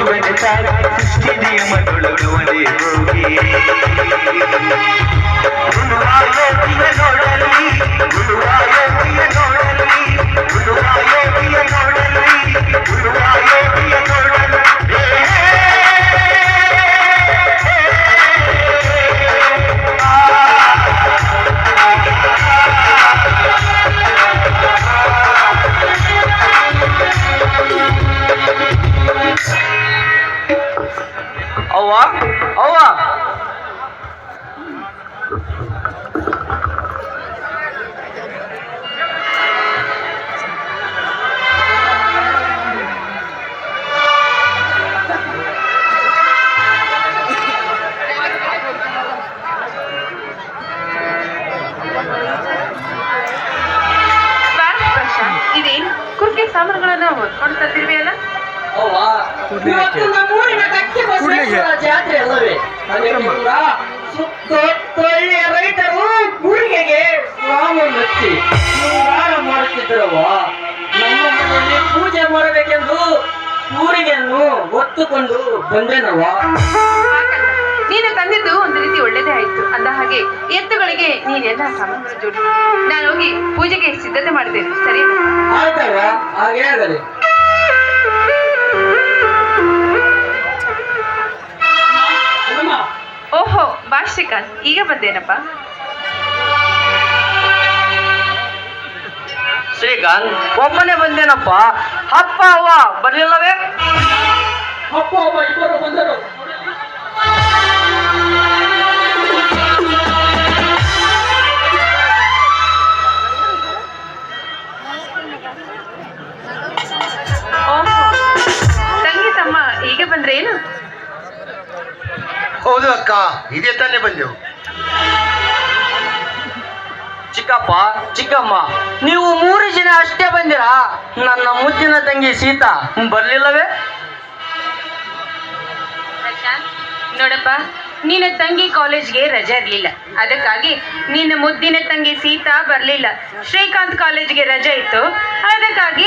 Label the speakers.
Speaker 1: ಕೊಡುವನೆ ತಾಯಿ ಸೃಷ್ಟಿ ನಿಯಮದೊಳಗುವನೆ ಹೋಗಿ ಉಳುವ ಯೋಗಿಯ ನೋಡಲಿ ಉಳುವ ಯೋಗಿಯ ನೋಡಲಿ ಉಳುವ ಯೋಗಿಯ ನೋಡಲಿ ಉಳುವ ಯೋಗಿಯ ನೋಡಲಿ
Speaker 2: ಅವ್ವ ಅವ್ವ
Speaker 3: ಇದೇನು ಕುರ್ಕೆ ಸಾಮಾನುಗಳನ್ನ ಹೊತ್ಕೊಂಡು ತಂದಿರ್ವಿಯಲ್ಲ?
Speaker 4: ಇವತ್ತು ನಮ್ಮೂರಿನ ಗಟ್ಟಿ ಬಸವೇಶ್ವರ ಜಾತ್ರೆ ಅಲ್ಲವೇ? ಅದಕ್ಕೆಲ್ಲ ಸುತ್ತೊಳ್ಳೆಯ ರೈತರು ಗುಳಿಗೆಗೆ ಸ್ವಾಮಿ ಹಚ್ಚಿ ಶೃಂಗಾರ ಮಾಡುತ್ತಿದ್ದರವ. ನಮ್ಮ ಮನೆಯಲ್ಲಿ ಪೂಜೆ ಮಾಡಬೇಕೆಂದು ಊರಿಗೆಯನ್ನು ಹೊತ್ತುಕೊಂಡು ಬಂದೆನವ.
Speaker 3: ನೀನು ತಂದಿದ್ದು ಒಂದು ರೀತಿ ಒಳ್ಳೇದೇ ಆಯ್ತು. ಅಂದ ಹಾಗೆ ಎತ್ತುಗಳಿಗೆ ನೀನೆಲ್ಲ ಸಾಮಾನು ಜೋಡಿ, ನಾನು ಹೋಗಿ ಪೂಜೆಗೆ ಸಿದ್ಧತೆ ಮಾಡ್ತೇನೆ. ಸರಿ
Speaker 4: ಆಯ್ತವ, ಹಾಗೆ ಆಗಲಿ.
Speaker 3: ಓಹೋ ಬಾ ಶ್ರೀಕಾಂತ್, ಈಗ ಬಂದೇನಪ್ಪ?
Speaker 2: ಶ್ರೀಕಾಂತ್ ಒಬ್ಬನೇ ಬಂದೇನಪ್ಪ. ಅಪ್ಪ ಅವ್ವ ಬರ್ಲಿಲ್ಲವೇ?
Speaker 4: ಅಪ್ಪ ಅಮ್ಮ ಇಬ್ಬರು ಬಂದರು.
Speaker 3: ಓಹೋ ತಂಗಿ ತಮ್ಮ ಈಗ ಬಂದ್ರೆ ಏನು?
Speaker 1: ಹೌದು ಅಕ್ಕ, ಇದೇ ತಾನೇ ಬಂದೆವು.
Speaker 2: ಚಿಕ್ಕಪ್ಪ ಚಿಕ್ಕಮ್ಮ ನೀವು 3 ಜನ ಅಷ್ಟೇ ಬಂದಿರಾ? ನನ್ನ ಮುದ್ದಿನ ತಂಗಿ ಸೀತಾ ಬರ್ಲಿಲ್ಲವೇ?
Speaker 3: ನೋಡಪ್ಪ, ನಿನ್ನ ತಂಗಿ ಕಾಲೇಜ್ಗೆ ರಜೆ ಇರಲಿಲ್ಲ, ಅದಕ್ಕಾಗಿ ನಿನ್ನ ಮುದ್ದಿನ ತಂಗಿ ಸೀತಾ ಬರಲಿಲ್ಲ. ಶ್ರೀಕಾಂತ್ ಕಾಲೇಜ್ಗೆ ರಜೆ ಇತ್ತು, ಅದಕ್ಕಾಗಿ